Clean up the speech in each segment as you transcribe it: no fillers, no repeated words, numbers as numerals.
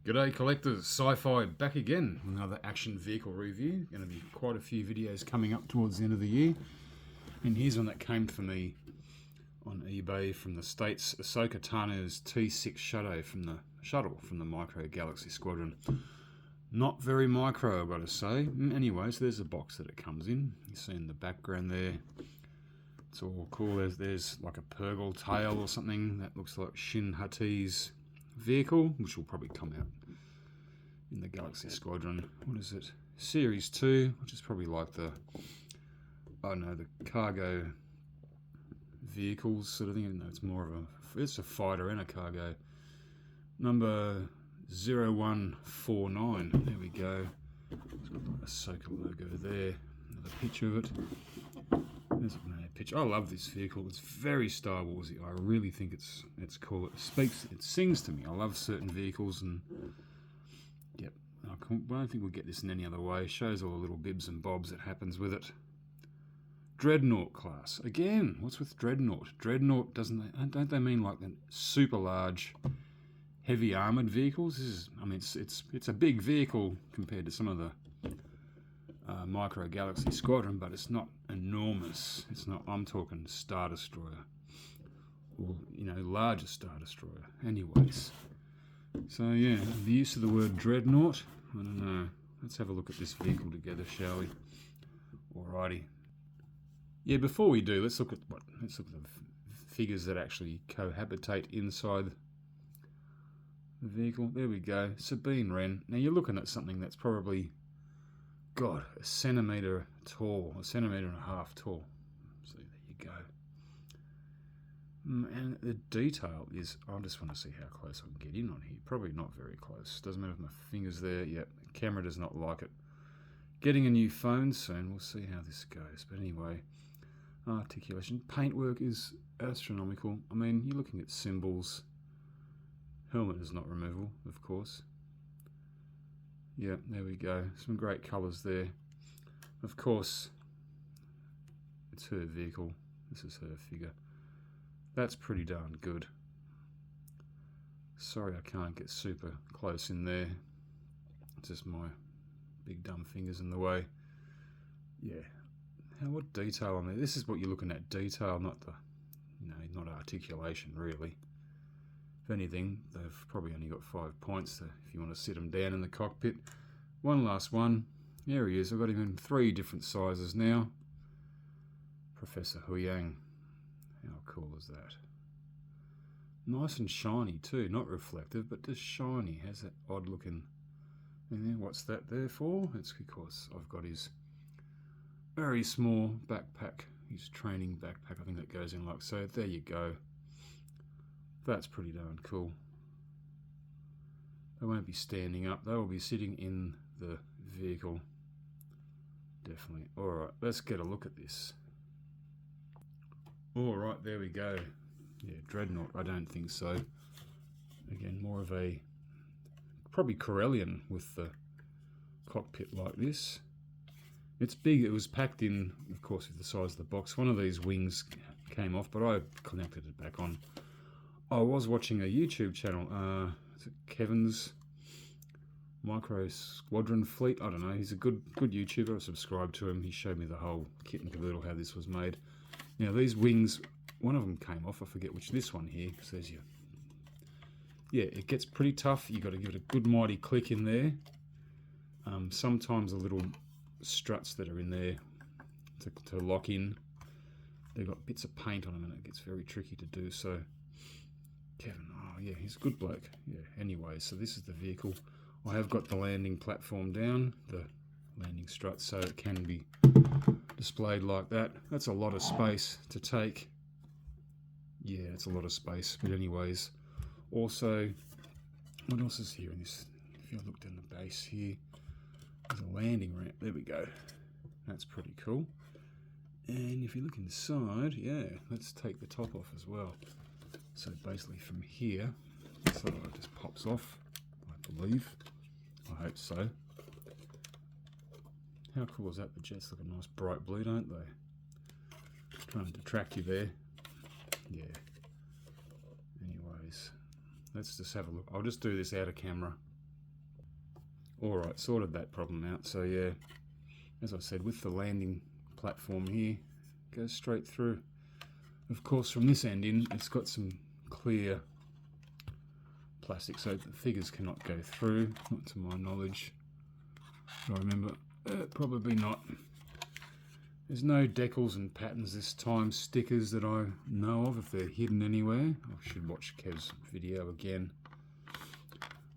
G'day collectors, Sci-Fi back again. Another action vehicle review. Going to be quite a few videos coming up towards the end of the year. And here's one that came for me on eBay from the States. Ahsoka Tano'S T-6 Shuttle from the Micro Galaxy Squadron. Not very micro, I've got to say. Anyways, there's the box that it comes in. You see in the background there. It's all cool. There's like a Purgle tail or something that looks like Shin Hati's vehicle, which will probably come out in the Galaxy Squadron. What is it? Series 2, which is probably like the cargo vehicles sort of thing. Even though it's more of it's a fighter and a cargo. Number 0149. There we go. It's got the Ahsoka logo there. Another picture of it. There's another picture. I love this vehicle. It's very Star Warsy. I really think it's cool. It sings to me. I love certain vehicles, and yep, I don't think we'll get this in any other way. It shows all the little bibs and bobs that happens with it. Dreadnought class again. What's with Dreadnought? Dreadnought don't they mean like the super large, heavy armored vehicles? It's a big vehicle compared to some of the Micro Galaxy Squadron, but it's not enormous. It's not. I'm talking Star Destroyer, or larger Star Destroyer. Anyways, so yeah, the use of the word Dreadnought. I don't know. Let's have a look at this vehicle together, shall we? Alrighty. Yeah, before we do, let's look at the figures that actually cohabitate inside the vehicle. There we go. Sabine Wren. Now you're looking at something that's probably, God, a centimetre tall, a centimetre and a half tall. So there you go. And the detail is, I just want to see how close I can get in on here. Probably not very close. Doesn't matter if my finger's there. Yep, the camera does not like it. Getting a new phone soon. We'll see how this goes. But anyway, articulation. Paintwork is astronomical. I mean, you're looking at symbols. Helmet is not removable, of course. Yeah, there we go. Some great colours there. Of course, it's her vehicle. This is her figure. That's pretty darn good. Sorry I can't get super close in there. It's just my big dumb fingers in the way. Yeah. What detail on there? This is what you're looking at. Detail, not not articulation, really. If anything, they've probably only got 5 points if you want to sit them down in the cockpit. One last one. There he is. I've got him in 3 different sizes now. Professor Huyang. How cool is that? Nice and shiny too. Not reflective, but just shiny. Has that odd looking thing there. What's that there for? It's because I've got his very small backpack. His training backpack. I think that goes in like so. There you go. That's pretty darn cool. They won't be standing up. They will be sitting in the vehicle. Definitely. Alright, let's get a look at this. Alright, there we go. Yeah, Dreadnought, I don't think so. Again, more of a probably Corellian with the cockpit like this. It's big. It was packed in, of course, with the size of the box. One of these wings came off, but I connected it back on. I was watching a YouTube channel, is it Kevin's Micro Squadron Fleet? I don't know. He's a good YouTuber. I subscribed to him. He showed me the whole kit and caboodle, how this was made. Now these wings, one of them came off. I forget which. This one here says you. Yeah, it gets pretty tough. You got to give it a good mighty click in there. Sometimes the little struts that are in there to lock in, they've got bits of paint on them, and it gets very tricky to do so. Kevin, oh yeah, he's a good bloke. Yeah, anyway, so this is the vehicle. I have got the landing platform down, the landing strut, so it can be displayed like that. That's a lot of space to take. Yeah, it's a lot of space. But anyways, also, what else is here in this? If you look down the base here, there's a landing ramp. There we go. That's pretty cool. And if you look inside, yeah, let's take the top off as well. So basically from here, so it just pops off, I believe. I hope so. How cool is that? The jets look a nice bright blue, don't they? Trying to detract you there. Yeah. Anyways, let's just have a look. I'll just do this out of camera. Alright, sorted that problem out. So yeah, as I said, with the landing platform here, goes straight through. Of course, from this end in, it's got some clear plastic, so the figures cannot go through, not to my knowledge. I remember, probably not. There's no decals and patterns this time, stickers that I know of, if they're hidden anywhere. I should watch Kev's video again.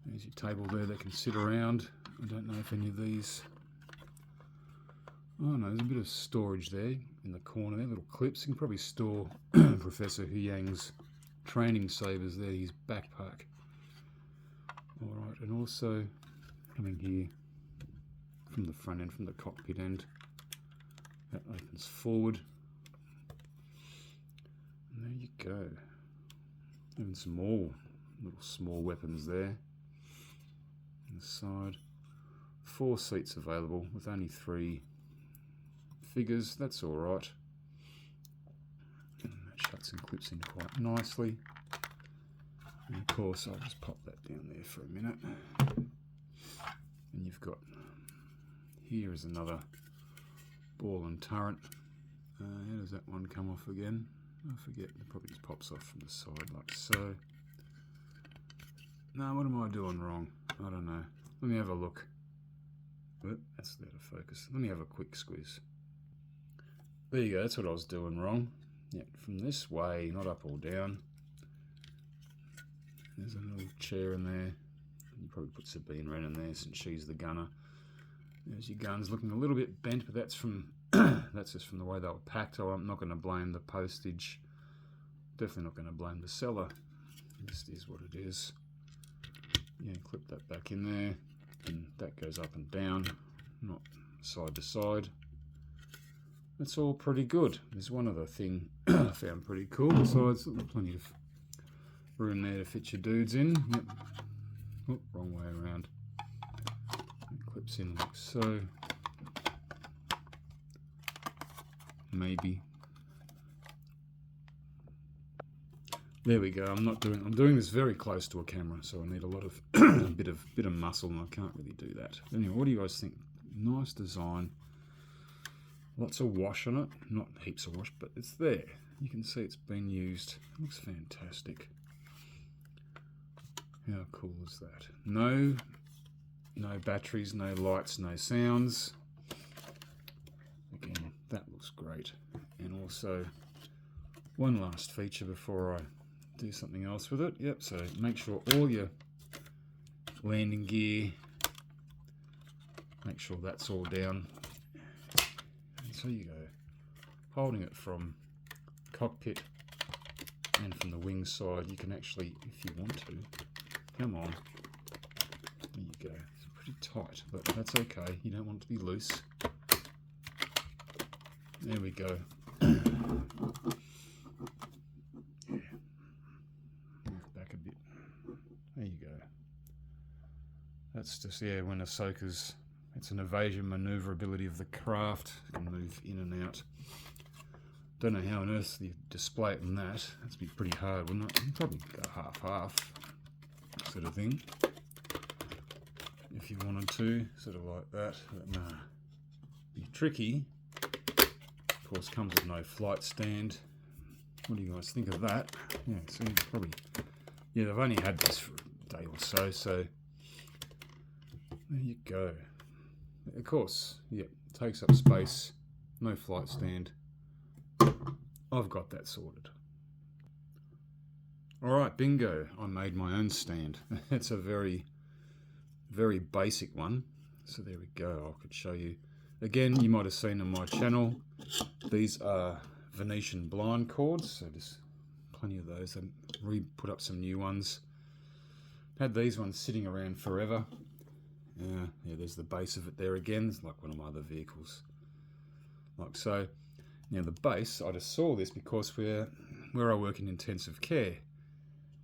There's your table there that can sit around. I don't know if any of these... Oh no, there's a bit of storage there in the corner there, little clips. You can probably store Professor Huyang's training sabers there, his backpack. Alright, and also coming here from the front end, from the cockpit end, that opens forward. And there you go. And some more little small weapons there. On the side. 4 seats available with only 3 figures. That's alright. And that shuts and clips in quite nicely. And of course, I'll just pop that down there for a minute. And you've got, here is another ball and turret. How does that one come off again? I forget, it probably just pops off from the side like so. No, what am I doing wrong? I don't know. Let me have a look. But that's out of focus. Let me have a quick squeeze. There you go, that's what I was doing wrong. Yeah, from this way, not up or down. There's a little chair in there. You probably put Sabine Wren in there since she's the gunner. There's your guns, looking a little bit bent, but that's from that's just from the way they were packed. I'm not going to blame the postage. Definitely not going to blame the seller. This is what it is. Yeah, clip that back in there, and that goes up and down, not side to side. That's all pretty good. There's one other thing I found pretty cool. Besides, plenty of room there to fit your dudes in. Yep. Oh, wrong way around. It clips in like so. Maybe. There we go. I'm doing this very close to a camera, so I need a lot of a bit of muscle, and I can't really do that. Anyway, what do you guys think? Nice design. Lots of wash on it. Not heaps of wash, but it's there. You can see it's been used. It looks fantastic. How cool is that? No batteries, no lights, no sounds. Again, that looks great. And also, one last feature before I do something else with it. Yep, so make sure all your landing gear, make sure that's all down. And so you go, holding it from cockpit and from the wing side, you can actually, if you want to, come on, there you go. It's pretty tight, but that's okay. You don't want it to be loose. There we go. There you go. That's just, yeah, when Ahsoka's, it's an evasion maneuverability of the craft. You can move in and out. Don't know how on earth you display it in that. That'd be pretty hard, wouldn't it? You'd probably go half-half sort of thing. If you wanted to, sort of like that. But nah. Be tricky. Of course, comes with no flight stand. What do you guys think of that? Yeah, so probably, yeah, they've only had this for a day or so, so there you go. Of course, yeah, takes up space, no flight stand. I've got that sorted. Alright, bingo, I made my own stand. It's a very, very basic one. So there we go, I could show you. Again, you might have seen on my channel, these are Venetian blind cords, so there's plenty of those. I put up some new ones. Had these ones sitting around forever. Yeah, there's the base of it there again. It's like one of my other vehicles. Like so. Now the base, I just saw this because where I work in intensive care,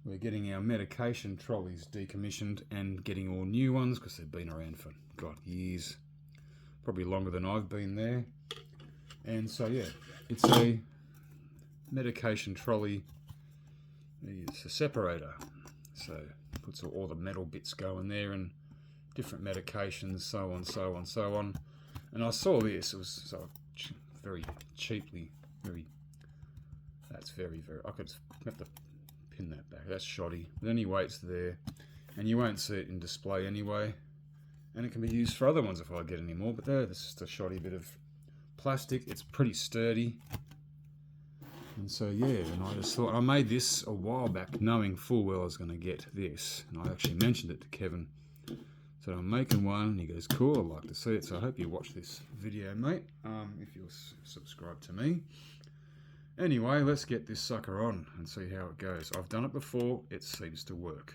we're getting our medication trolleys decommissioned and getting all new ones because they've been around for, God, years. Probably longer than I've been there. And so, yeah, it's a medication trolley. It's a separator. So puts all the metal bits go in there, and different medications, so on, so on, so on. And I saw this. It was so very cheaply, that's very, I could have to pin that back. That's shoddy. But anyway, it's there. And you won't see it in display anyway. And it can be used for other ones if I get any more. But there, this is just a shoddy bit of plastic. It's pretty sturdy. And so, yeah, and I just thought, I made this a while back knowing full well I was going to get this. And I actually mentioned it to Kevin. So I'm making one, and he goes, cool, I'd like to see it. So I hope you watch this video, mate, if you're subscribed to me. Anyway, let's get this sucker on and see how it goes. I've done it before, it seems to work.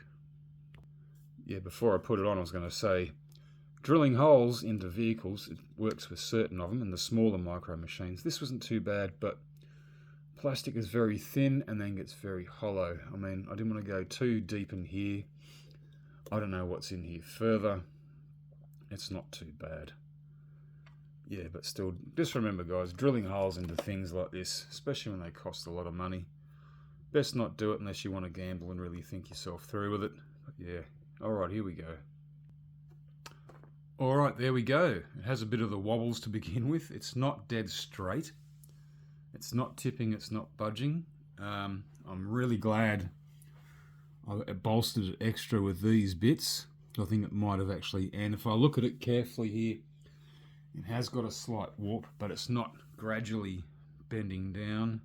Yeah, before I put it on, I was going to say, drilling holes into vehicles, it works with certain of them, and the smaller micro machines. This wasn't too bad, but plastic is very thin and then gets very hollow. I mean, I didn't want to go too deep in here. I don't know what's in here further. It's not too bad. Yeah, but still, just remember, guys, drilling holes into things like this, especially when they cost a lot of money, best not do it unless you want to gamble and really think yourself through with it. But yeah, alright, here we go. Alright, there we go. It has a bit of the wobbles to begin with. It's not dead straight. It's not tipping, it's not budging. I'm really glad I bolstered it extra with these bits. I think it might have actually, and if I look at it carefully here, it has got a slight warp, but it's not gradually bending down.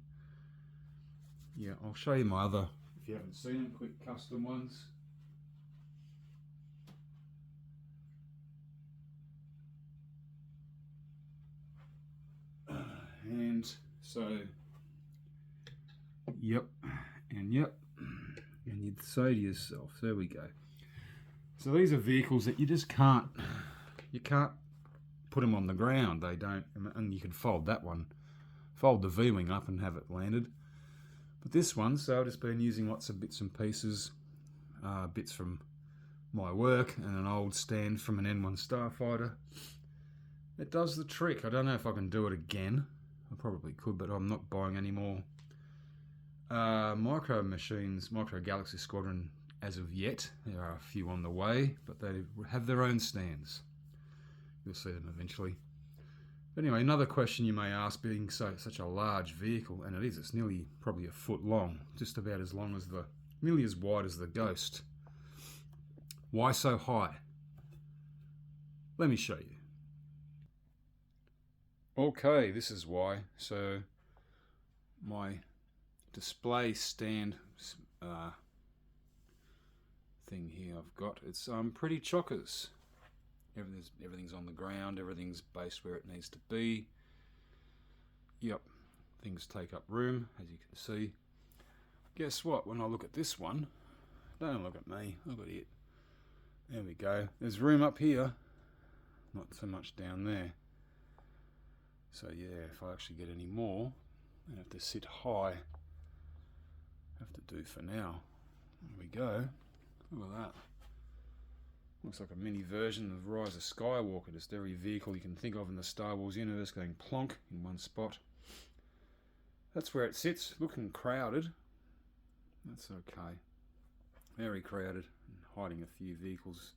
Yeah, I'll show you my other, if you haven't seen them, quick custom ones. And so, yep, and yep, and you'd say to yourself, there we go. So these are vehicles that you just can't, put them on the ground. They don't, and you can fold that one, fold the V-wing up and have it landed. But this one, so I've just been using lots of bits and pieces, bits from my work and an old stand from an N1 Starfighter. It does the trick. I don't know if I can do it again. I probably could, but I'm not buying any more micro machines, Micro Galaxy Squadron as of yet. There are a few on the way, but they have their own stands. You'll see them eventually. But anyway, another question you may ask, being such a large vehicle, and it is, it's nearly probably a foot long, just about as long as nearly as wide as the Ghost. Why so high? Let me show you. Okay, this is why. So my display stand thing here I've got, it's pretty chockers. Everything's on the ground, everything's based where it needs to be. Yep, things take up room, as you can see. Guess what, when I look at this one, don't look at me, look at it. There we go, there's room up here, not so much down there. So yeah, if I actually get any more, I have to sit high. Have to do for now. There we go, look at that. Looks like a mini version of Rise of Skywalker, just every vehicle you can think of in the Star Wars universe going plonk in one spot. That's where it sits, looking crowded. That's okay. Very crowded, and hiding a few vehicles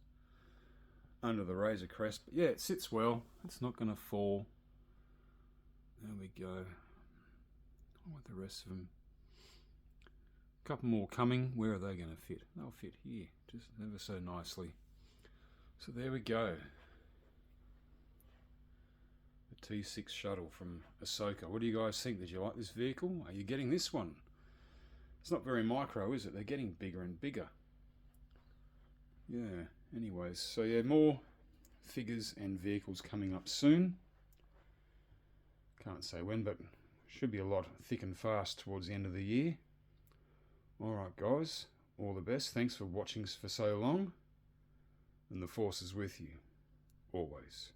under the Razor Crest. But yeah, it sits well, it's not going to fall. There we go. I want the rest of them. A couple more coming. Where are they going to fit? They'll fit here, just ever so nicely. So there we go. The T-6 Shuttle from Ahsoka. What do you guys think? Did you like this vehicle? Are you getting this one? It's not very micro, is it? They're getting bigger and bigger. Yeah, anyways. So yeah, more figures and vehicles coming up soon. Can't say when, but should be a lot thick and fast towards the end of the year. Alright guys, all the best. Thanks for watching for so long. And the Force is with you, always.